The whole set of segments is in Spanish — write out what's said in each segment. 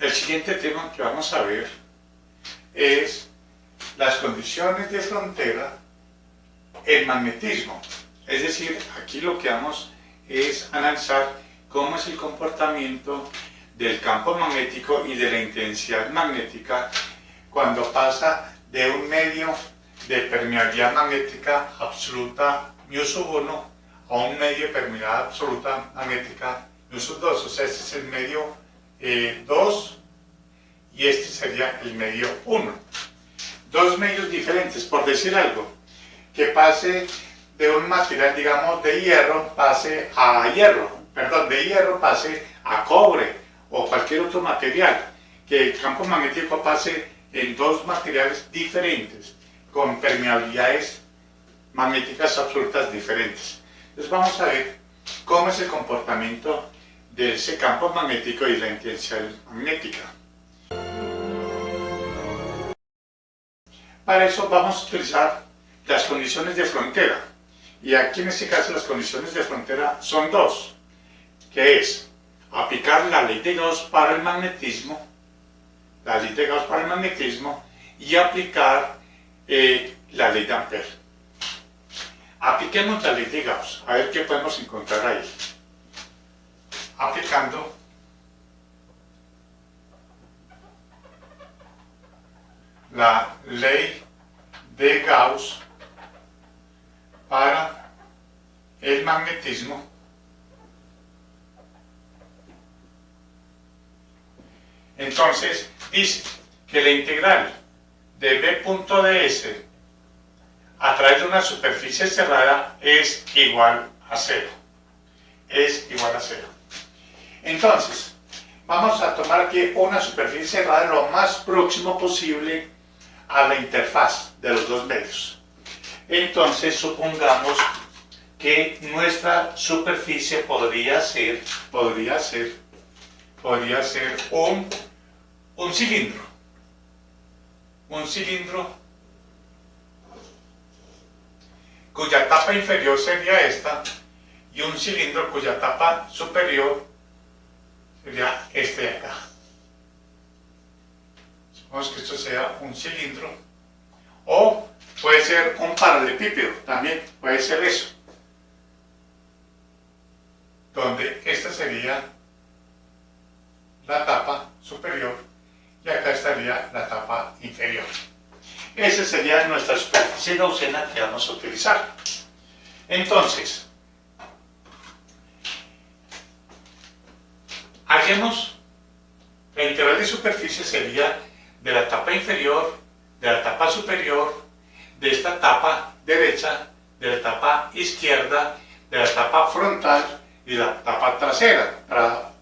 El siguiente tema que vamos a ver es las condiciones de frontera en magnetismo. Es decir, aquí lo que vamos es analizar cómo es el comportamiento del campo magnético y de la intensidad magnética cuando pasa de un medio de permeabilidad magnética absoluta μ1 a un medio de permeabilidad absoluta magnética μ2. O sea, este es el medio 2 y este sería el medio 1. Dos medios diferentes, por decir algo, que pase de un material, digamos, de hierro, pase a de hierro pase a cobre o cualquier otro material, que el campo magnético pase en dos materiales diferentes, con permeabilidades magnéticas absolutas diferentes. Entonces vamos a ver cómo es el comportamiento de ese campo magnético y la intensidad magnética. Para eso vamos a utilizar las condiciones de frontera. Y aquí en este caso las condiciones de frontera son dos, que es aplicar la ley de Gauss para el magnetismo, y aplicar la ley de Ampère. Apliquemos la ley de Gauss, a ver qué podemos encontrar ahí. Aplicando la ley de Gauss para el magnetismo, entonces dice que la integral de B.ds a través de una superficie cerrada es igual a 0. Entonces, vamos a tomar aquí una superficie cerrada lo más próximo posible a la interfaz de los dos medios. Entonces, supongamos que nuestra superficie podría ser un cilindro. Un cilindro cuya tapa inferior sería esta y un cilindro cuya tapa superior sería este de acá. Supongamos que esto sea un cilindro, o puede ser un paralelepípedo, también puede ser eso, donde esta sería la tapa superior y acá estaría la tapa inferior. Esa sería nuestra superficie gaussiana que vamos a utilizar. Entonces, hagamos la integral de superficie sería de la tapa inferior, de la tapa superior, de esta tapa derecha, de la tapa izquierda, de la tapa frontal y la tapa trasera, para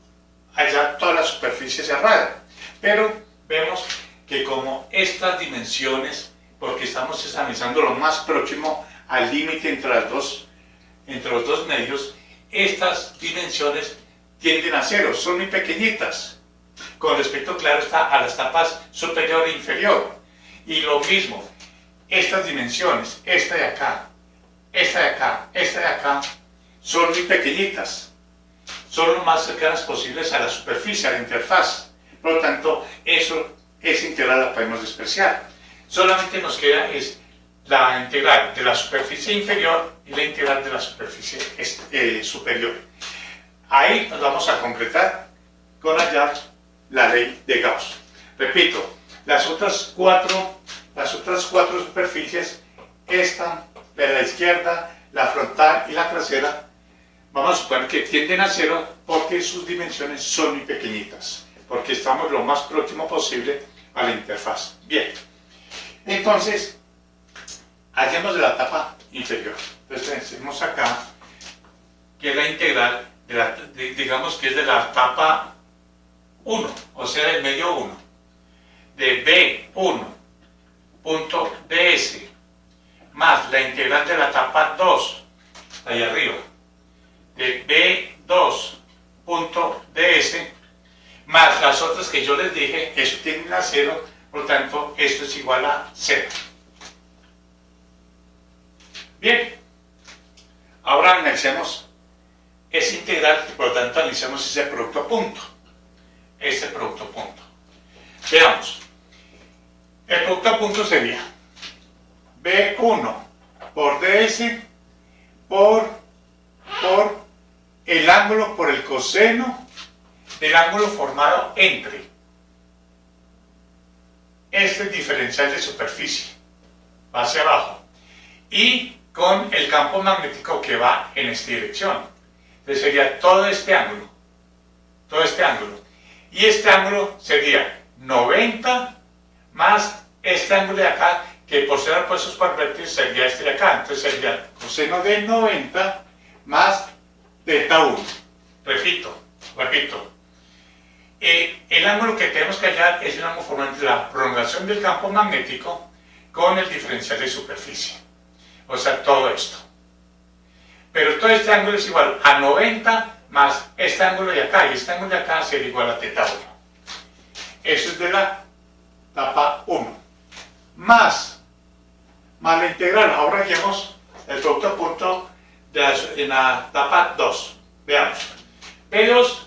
hallar toda la superficie cerrada. Pero vemos que como estas dimensiones, porque estamos examinando lo más próximo al límite entre los dos medios, estas dimensiones tienden a 0, son muy pequeñitas, con respecto, claro está, a las tapas superior e inferior. Y lo mismo, estas dimensiones, esta de acá, esta de acá, esta de acá, son muy pequeñitas, son lo más cercanas posibles a la superficie, a la interfaz. Por lo tanto, esa integral la podemos despreciar. Solamente nos queda es la integral de la superficie inferior y la integral de la superficie superior. Ahí nos vamos a concretar con hallar la ley de Gauss. Repito, las otras cuatro superficies, esta de la izquierda, la frontal y la trasera, vamos a suponer que tienden a 0 porque sus dimensiones son muy pequeñitas, porque estamos lo más próximo posible a la interfaz. Bien, entonces, hallemos de la tapa inferior. Entonces decimos acá que la integral, digamos que es de la tapa 1, o sea, del medio 1, de B1.ds más la integral de la tapa 2, ahí arriba, de B2.ds más las otras que yo les dije, eso tiende a 0, por lo tanto, esto es igual a 0. Bien, ahora analicemos esa integral y por lo tanto analicemos ese producto punto. Veamos. El producto a punto sería B1 por ds por el ángulo por el coseno del ángulo formado entre este diferencial de superficie, va hacia abajo, y con el campo magnético que va en esta dirección. Entonces sería todo este ángulo, y este ángulo sería 90 más este ángulo de acá, que por ser opuestos por vértices sería este de acá. Entonces sería coseno de 90 más teta 1. Repito. El ángulo que tenemos que hallar es el ángulo formado entre la prolongación del campo magnético con el diferencial de superficie. O sea, todo esto. Pero todo este ángulo es igual a 90 más este ángulo de acá, y este ángulo de acá sería igual a teta 1. Eso es de la etapa 1. Más la integral. Ahora hallemos el producto a punto en la etapa 2. Veamos. P2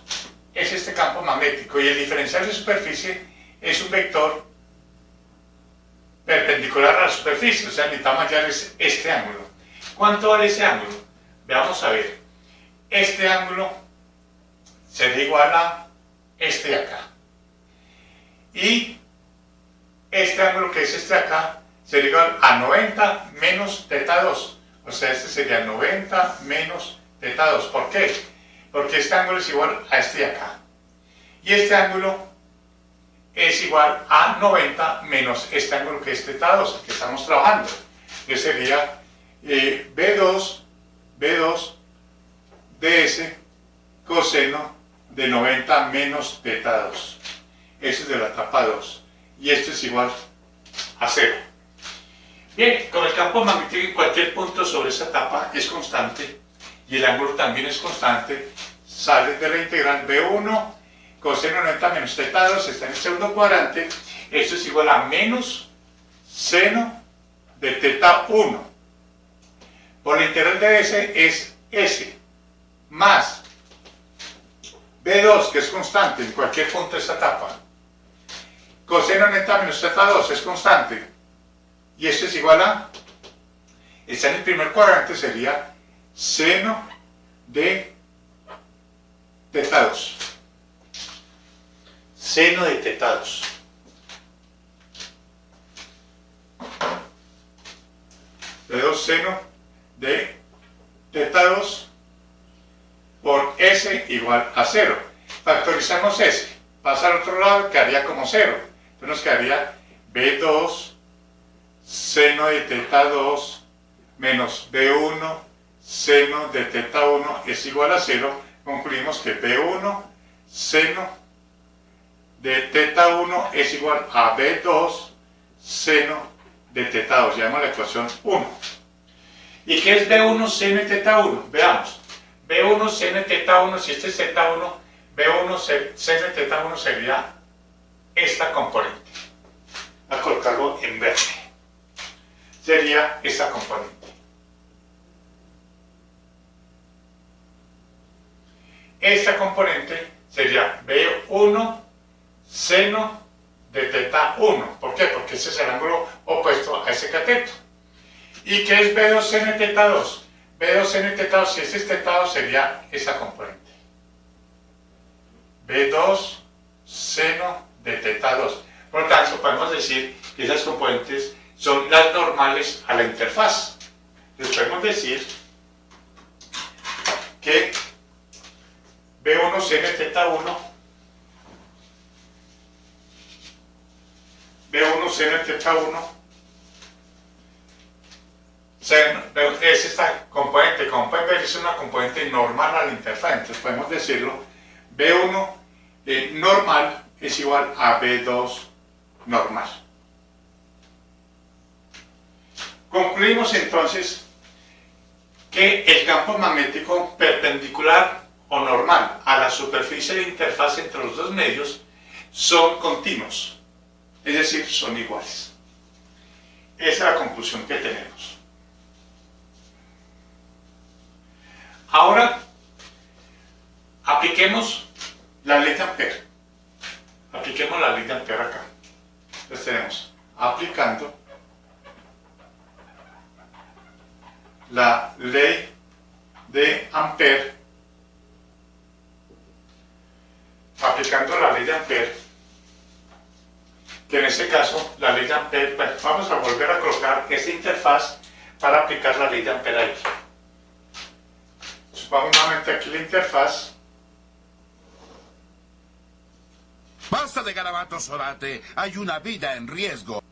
es este campo magnético y el diferencial de superficie es un vector perpendicular a la superficie, o sea, necesitamos hallar este ángulo. ¿Cuánto vale ese ángulo? Veamos a ver. Este ángulo sería igual a este de acá. Y este ángulo que es este de acá sería igual a 90 menos teta 2. O sea, este sería 90 menos teta 2. ¿Por qué? Porque este ángulo es igual a este de acá. Y este ángulo es igual a 90 menos este ángulo que es teta 2, el que estamos trabajando. Que sería B2 ds coseno de 90 menos teta 2. Eso es de la etapa 2. Y esto es igual a 0. Bien, con el campo magnético en cualquier punto sobre esa etapa es constante y el ángulo también es constante, sale de la integral B1 coseno de 90 menos teta 2, está en el segundo cuadrante. Esto es igual a menos seno de teta 1. Por la integral de S es S más B2, que es constante en cualquier punto de esta etapa. Coseno de 90 menos teta 2 es constante. Y esto es igual a, está en el primer cuadrante, sería seno de teta 2. Seno de teta 2. B2 seno de teta 2 por S igual a 0. Factorizamos S. Pasa al otro lado, quedaría como 0. Entonces nos quedaría B2 seno de teta 2 menos B1 seno de teta 1 es igual a 0. Concluimos que B1 seno de teta 1 es igual a B2 seno de teta 2. Llamamos la ecuación 1. ¿Y qué es B1 seno de teta 1? Veamos. B1 seno de teta 1, si este es teta 1, B1 seno de teta 1 sería esta componente. Voy a colocarlo en verde. Sería esta componente. Esta componente sería B1 seno de teta 1. ¿Por qué? Porque ese es el ángulo opuesto a ese cateto. ¿Y qué es B2 seno de teta 2? B2 seno de teta 2, si este es teta 2, sería esa componente. B2 seno de teta 2. Por lo tanto, podemos decir que esas componentes son las normales a la interfaz. Entonces podemos decir que B1 seno de teta 1, B1 seno de teta 1, es esta componente, como pueden ver, es una componente normal a la interfaz. Entonces podemos decirlo, B1 normal es igual a B2 normal. Concluimos entonces que el campo magnético perpendicular o normal a la superficie de interfaz entre los dos medios son continuos, es decir, son iguales. Esa es la conclusión que tenemos. Ahora, apliquemos la ley de Ampère. Apliquemos la ley de Ampère acá. Entonces tenemos aplicando la ley de Ampère, que en este caso la ley de Ampère, pues, vamos a volver a colocar esta interfaz para aplicar la ley de Ampère ahí. Supongamos nuevamente aquí la interfaz. Basta de garabatos, Orate. Hay una vida en riesgo.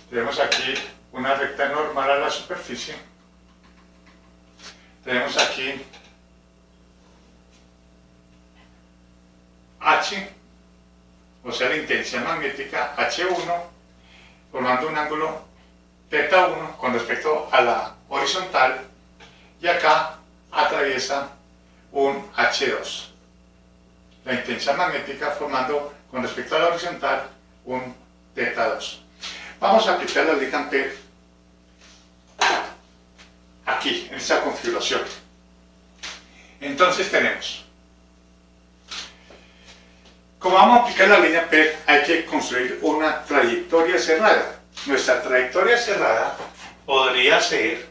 Tenemos aquí una recta normal a la superficie. Tenemos aquí H, o sea la intensidad magnética H1, formando un ángulo θ1 con respecto a la horizontal, y acá atraviesa un H2. La intensidad magnética formando con respecto a la horizontal un θ2. Vamos a aplicar la ley de Ampère aquí, en esta configuración. Entonces tenemos, como vamos a aplicar la ley de Ampère, hay que construir una trayectoria cerrada. Nuestra trayectoria cerrada podría ser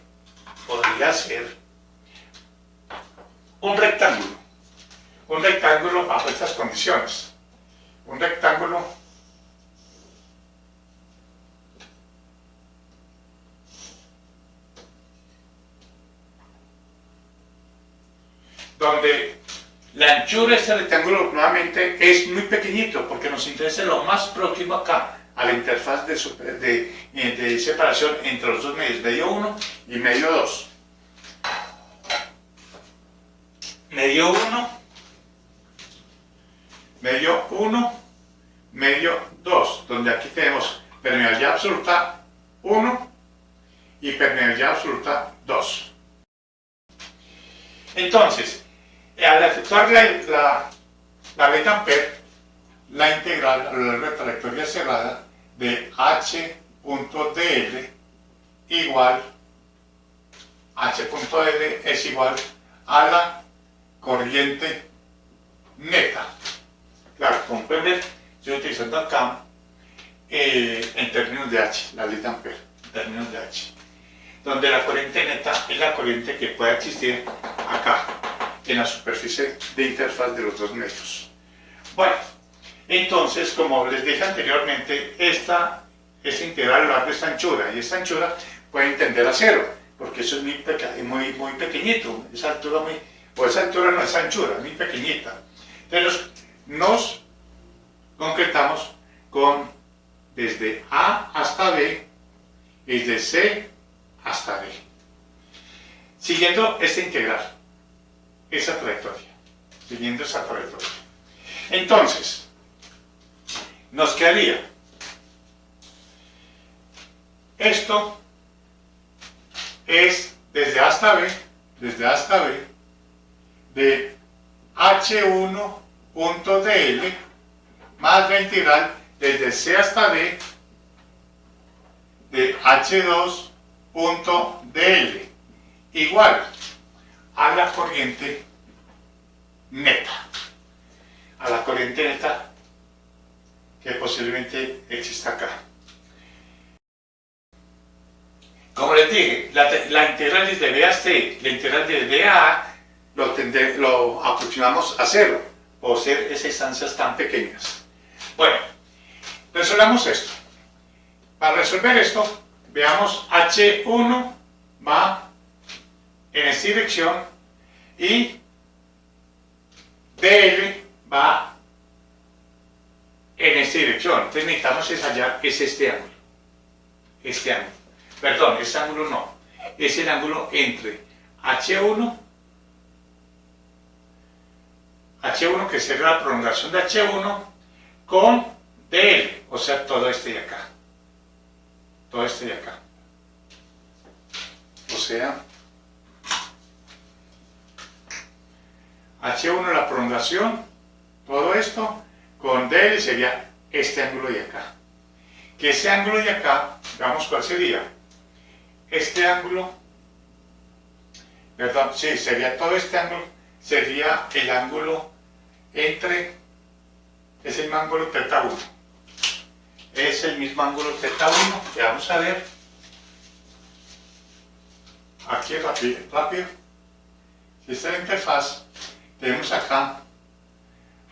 un rectángulo bajo estas condiciones, un rectángulo donde la anchura de este rectángulo nuevamente es muy pequeñito, porque nos interesa lo más próximo acá a la interfaz de separación entre los dos medios, medio 1 y medio 2. Medio 1, medio 2, donde aquí tenemos permeabilidad absoluta 1 y permeabilidad absoluta 2. Entonces, al efectuar la ley de Ampère, la integral a lo largo de la trayectoria cerrada de H.dl igual, H.dl es igual a la corriente neta. Claro, como pueden ver, estoy utilizando acá en términos de H, la ley de Ampère, en términos de H, donde la corriente neta es la corriente que puede existir acá, en la superficie de interfaz de los dos medios. Bueno, entonces, como les dije anteriormente, esta integral a lo largo de esta anchura, y esta anchura puede tender a 0, porque eso es muy pequeñito, esa altura no es anchura, muy pequeñita. Entonces, nos concretamos con desde A hasta B, y desde C hasta D, siguiendo esta integral, esa trayectoria, siguiendo esa trayectoria. Entonces, nos quedaría esto es desde A hasta B, de H1.dl más la integral desde C hasta D de H2.dl igual a la corriente neta, que posiblemente exista acá. Como les dije, la integral desde B a C, la integral desde B a A, lo aproximamos a 0, por ser esas distancias tan pequeñas. Bueno, resolvamos esto. Para resolver esto, veamos H1 va en esta dirección y DL va en esta dirección. Entonces necesitamos hallar este ángulo. Perdón, este ángulo no. Es el ángulo entre H1 que sería la prolongación de H1 con DL, o sea, todo este de acá. O sea, H1 la prolongación, todo esto, con DL sería este ángulo de acá. Que ese ángulo de acá, veamos cuál sería. Este ángulo, perdón, sí, sería todo este ángulo, sería el ángulo entre, es el ángulo θ1. es el mismo ángulo θ1 que vamos a ver aquí rápido. Si esta es la interfaz, tenemos acá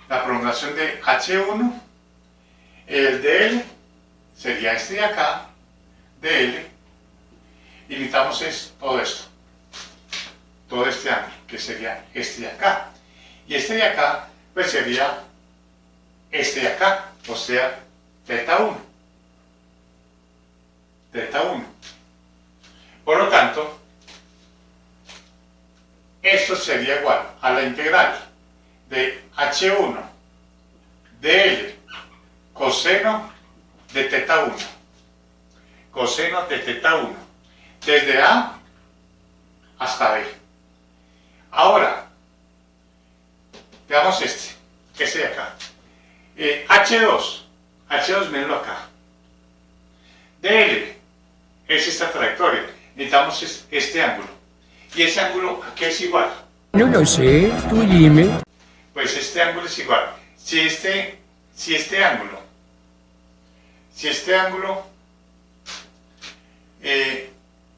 la prolongación de H1, el dl sería este de acá, dl, y necesitamos todo esto, todo este ángulo, que sería este de acá, y este de acá, pues sería este de acá, o sea, θ1. Por lo tanto, esto sería igual a la integral de H1 dl coseno de θ1. Coseno de θ1. Desde A hasta B. Ahora, veamos este de acá. H2 menos acá. dl es esta trayectoria. Necesitamos este ángulo. ¿Y ese ángulo a qué es igual? No lo sé, tú dime. Pues este ángulo es igual. Si este ángulo,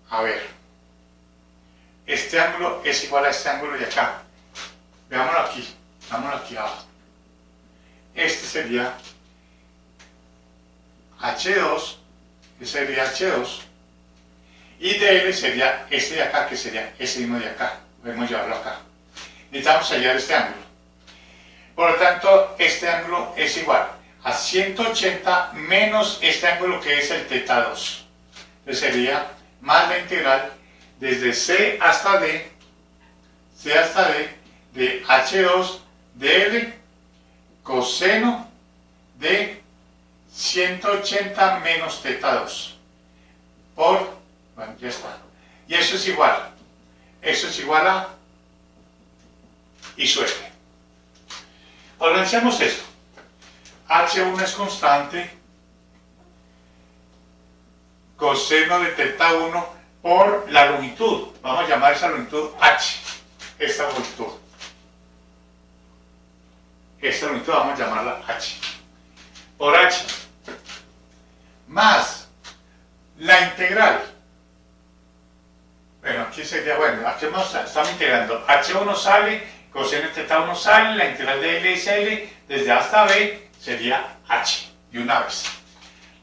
a ver, este ángulo es igual a este ángulo de acá. Veámoslo aquí abajo. Este sería H2, que sería H2, y dl sería este de acá, que sería ese mismo de acá. Podemos llevarlo acá. Necesitamos hallar este ángulo. Por lo tanto, este ángulo es igual a 180 menos este ángulo que es el θ2. Entonces sería más la integral desde C hasta D de H2 dl coseno de 180 menos θ2 por, bueno, ya está. Y eso es igual a I sub F. Organizamos esto. H1 es constante, coseno de θ1 por la longitud. Vamos a llamar esa longitud H. Esta longitud vamos a llamarla H. Por H. Más la integral. Bueno, aquí sería, aquí estamos integrando. H1 sale, coseno de θ1 sale, la integral de L es L, desde A hasta B sería H, de una vez.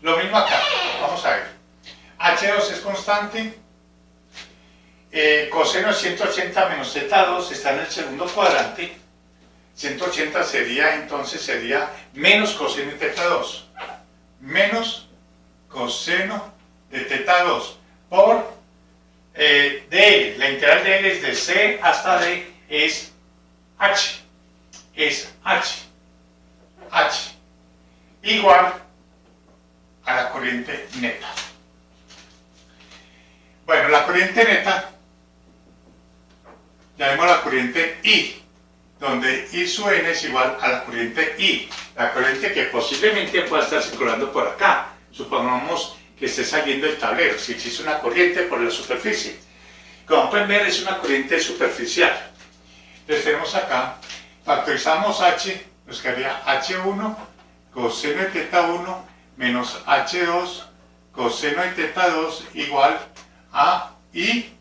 Lo mismo acá, vamos a ver. H2 es constante, coseno de 180 menos θ2 está en el segundo cuadrante. 180 sería menos coseno de θ2, menos coseno de θ2 por dl, la integral de L desde C hasta D es H, igual a la corriente neta. Bueno, la corriente neta, llamemos la corriente I, donde I sub n es igual a la corriente I, la corriente que posiblemente pueda estar circulando por acá. Supongamos que esté saliendo el tablero, si existe una corriente por la superficie. Como pueden ver, es una corriente superficial. Entonces tenemos acá, factorizamos H, nos quedaría H1 coseno de θ1 menos H2 coseno de θ2 igual a I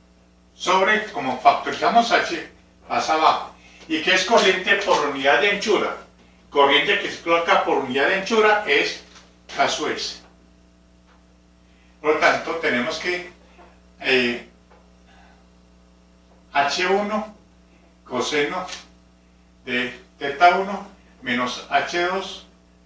sobre, como factorizamos H, pasa abajo. ¿Y qué es corriente por unidad de anchura? Corriente que se coloca por unidad de anchura es K sub S. Por lo tanto, tenemos que H1 coseno de θ1 menos H2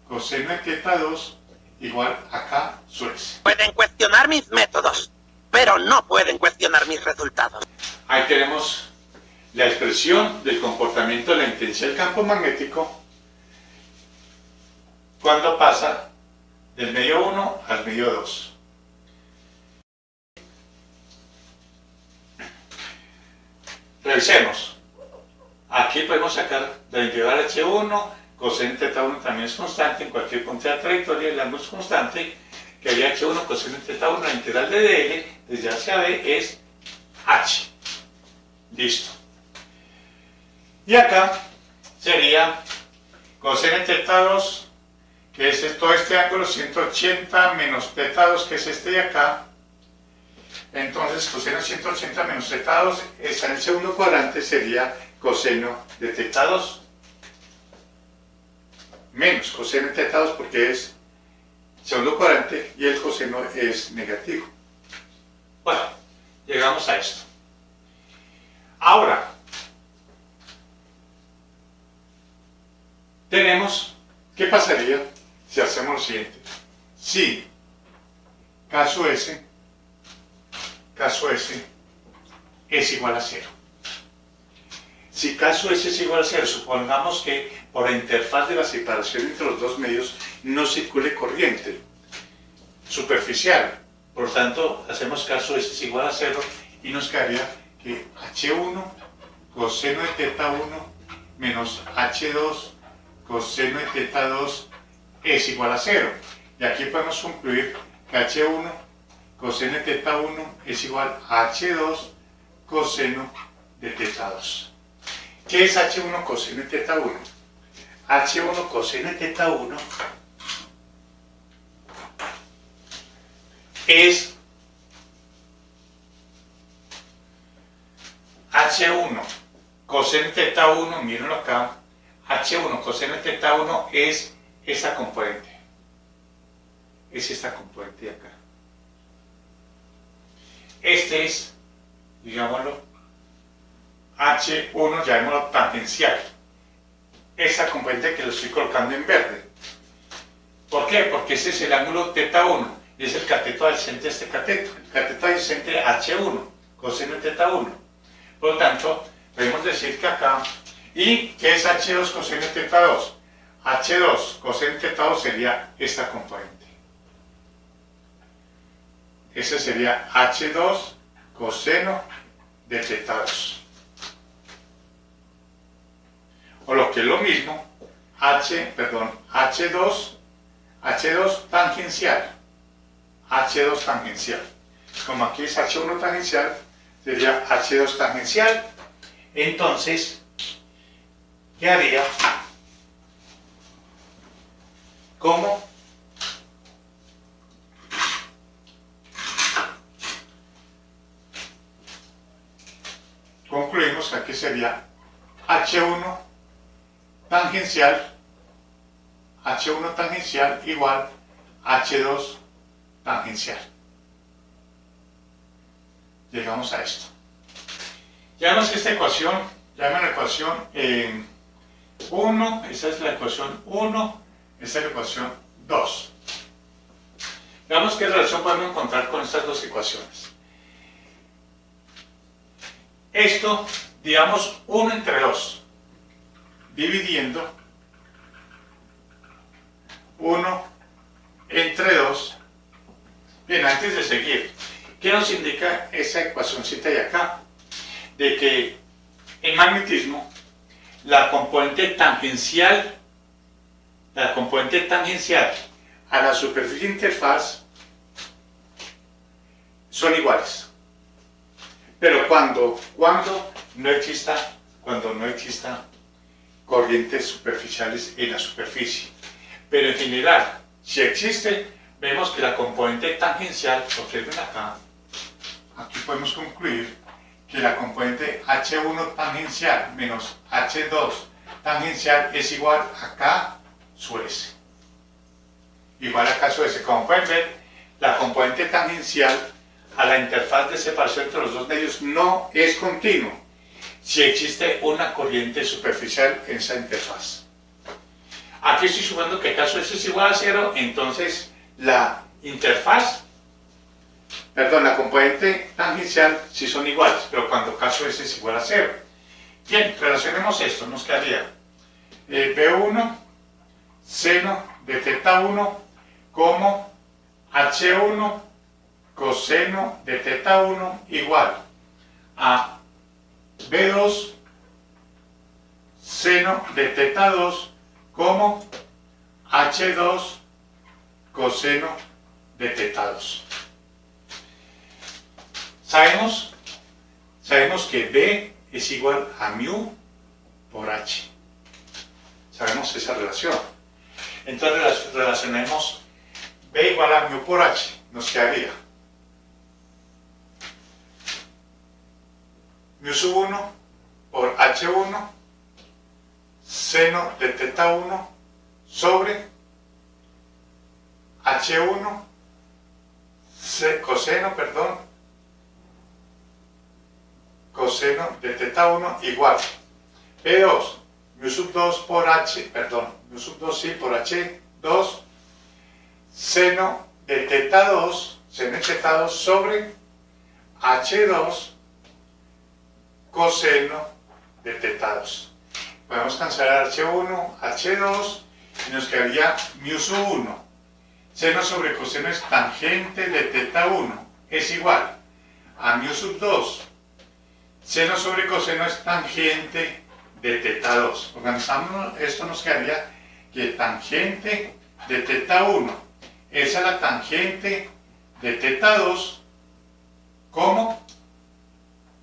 coseno de θ2 igual a K sub S. Pueden cuestionar mis métodos, pero no pueden cuestionar mis resultados. Ahí tenemos la expresión del comportamiento de la intensidad del campo magnético cuando pasa del medio 1 al medio 2. Revisemos. Aquí podemos sacar la integral H1, coseno de θ1 también es constante en cualquier punto de la trayectoria, el ángulo es constante, que haría H1 coseno de θ1, la integral de dl desde A hacia B es H. Listo. Y acá sería coseno de θ2, que es todo este ángulo 180 menos teta 2, que es este de acá. Entonces coseno de 180 menos teta 2 está en el segundo cuadrante, sería coseno de teta 2 menos coseno de teta 2, porque es segundo cuadrante y el coseno es negativo. Bueno, llegamos a esto. Ahora, tenemos, ¿qué pasaría si hacemos lo siguiente? Si caso S es igual a 0. Si caso S es igual a 0, supongamos que por la interfaz de la separación entre los dos medios no circule corriente superficial. Por lo tanto, hacemos caso S es igual a 0 y nos quedaría que H1 coseno de teta 1 menos H2 coseno de teta 2 es igual a 0. Y aquí podemos concluir que H1 coseno de teta 1 es igual a H2 coseno de teta 2. ¿Qué es H1 coseno de teta 1? H1 coseno de teta 1 es H1 coseno de teta 1, mírenlo acá, H1 coseno de teta 1 es esta componente. Es esta componente de acá. Este es, digámoslo, H1, llamémoslo tangencial. Esta componente que lo estoy colocando en verde. ¿Por qué? Porque ese es el ángulo teta 1 y es el cateto adyacente a este cateto. El cateto adyacente H1, coseno de teta 1. Por lo tanto, podemos decir que acá, ¿y qué es H2 coseno de teta 2? H2 coseno de teta 2 sería esta componente. Ese sería H2 coseno de teta 2. O lo que es lo mismo, H2 tangencial. H2 tangencial. Como aquí es H1 tangencial, sería H2 tangencial. Entonces, ¿qué haría? ¿Cómo? Concluimos que aquí sería H1 tangencial igual H2 tangencial. Llegamos a esto. Llamamos esta ecuación, llaman la ecuación 1, esta es la ecuación 1, esta es la ecuación 2. Veamos qué relación podemos encontrar con estas dos ecuaciones. Esto, digamos, 1 entre 2, dividiendo 1 entre 2. Bien, antes de seguir, ¿qué nos indica esa ecuacióncita de acá? De que en magnetismo la componente tangencial a la superficie interfaz son iguales. Pero cuando no exista corrientes superficiales en la superficie. Pero en general, si existe, vemos que la componente tangencial, observen acá, aquí podemos concluir que la componente H1 tangencial menos H2 tangencial es igual a K su S. Igual a K su S. Como pueden ver, la componente tangencial a la interfaz de separación entre los dos medios no es continuo si existe una corriente superficial en esa interfaz. Aquí estoy sumando que caso S es igual a 0, entonces la componente tangencial sí son iguales, pero cuando caso S es igual a 0. Bien, relacionemos esto, nos quedaría B1 seno de teta 1 como H1 coseno de teta 1 igual a B2 seno de teta 2 como H2 coseno de teta 2. Sabemos que B es igual a mu por H. Sabemos esa relación. Entonces relacionemos B igual a mu por H. Nos quedaría mu sub 1 por H1 seno de teta 1 sobre H1 coseno de teta 1 igual P2 mu sub 2 por H, mu sub 2 sí por H2 seno de teta 2, seno de teta 2 sobre H2 coseno de teta 2. Podemos cancelar H1, H2 y nos quedaría mu sub 1. Seno sobre coseno es tangente de teta 1, es igual a mu sub 2. Seno sobre coseno es tangente de teta 2. Organizamos esto, nos quedaría que tangente de teta 1 es a la tangente de teta 2, como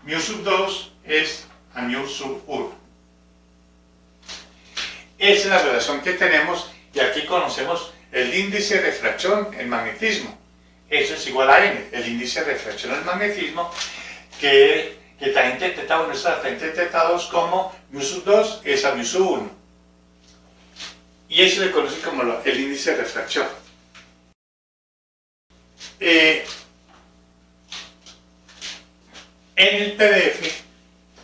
mu sub 2 es a mu sub 1. Esa es la relación que tenemos y aquí conocemos el índice de refracción en magnetismo. Eso es igual a n, el índice de refracción en magnetismo, que tangente de teta 1 es a la tangente de teta 2 como mu sub 2 es a mu sub 1. Y eso se conoce como el índice de refracción. En el PDF,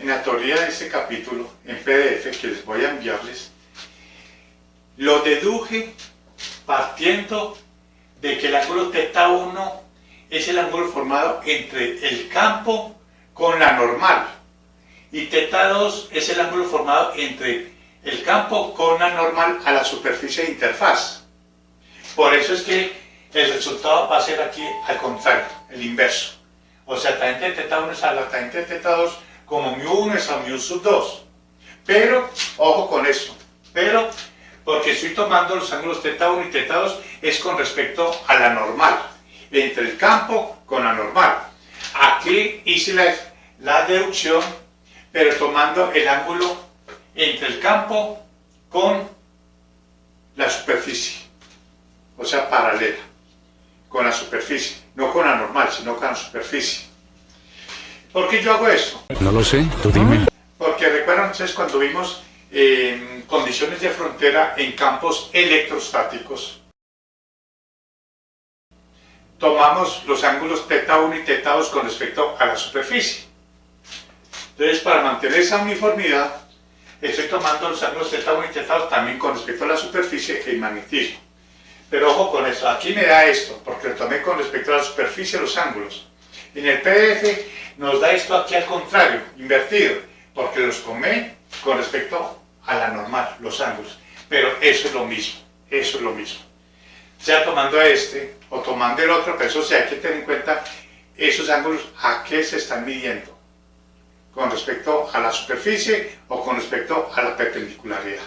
en la teoría de este capítulo, en PDF que les voy a enviarles, lo deduje partiendo de que el ángulo teta 1 es el ángulo formado entre el campo con la normal y teta 2 es el ángulo formado entre el campo con la normal a la superficie de interfaz. Por eso es que el resultado va a ser aquí al contrario, el inverso. O sea, tangente de teta 1 es a la tangente de teta 2 como mu 1 es a mu sub 2. Pero, ojo con eso, porque estoy tomando los ángulos teta 1 y teta 2 es con respecto a la normal, entre el campo con la normal. Aquí hice la deducción, pero tomando el ángulo entre el campo con la superficie, o sea, paralela, con la superficie, no con la normal, sino con la superficie. ¿Por qué yo hago esto? No lo sé, tú dime. Porque recuerdan ustedes cuando vimos condiciones de frontera en campos electrostáticos, tomamos los ángulos teta 1 y teta 2 con respecto a la superficie. Entonces, para mantener esa uniformidad, estoy tomando los ángulos teta 1 y teta 2 también con respecto a la superficie y el magnetismo. Pero ojo con eso, aquí me da esto, porque lo tomé con respecto a la superficie los ángulos. En el PDF nos da esto aquí al contrario, invertido, porque los tomé con respecto a la normal, los ángulos. Pero eso es lo mismo, eso es lo mismo. Sea tomando este o tomando el otro, pero eso sí hay que tener en cuenta esos ángulos a qué se están midiendo, con respecto a la superficie o con respecto a la perpendicularidad.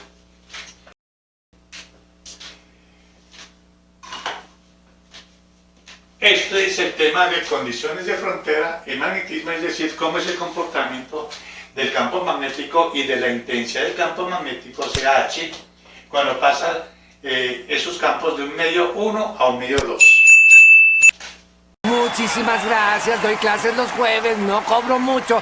Este es el tema de condiciones de frontera en magnetismo, es decir, cómo es el comportamiento del campo magnético y de la intensidad del campo magnético, o sea, H, cuando pasa esos campos de un medio 1 a un medio 2. Muchísimas gracias, doy clases los jueves, no cobro mucho.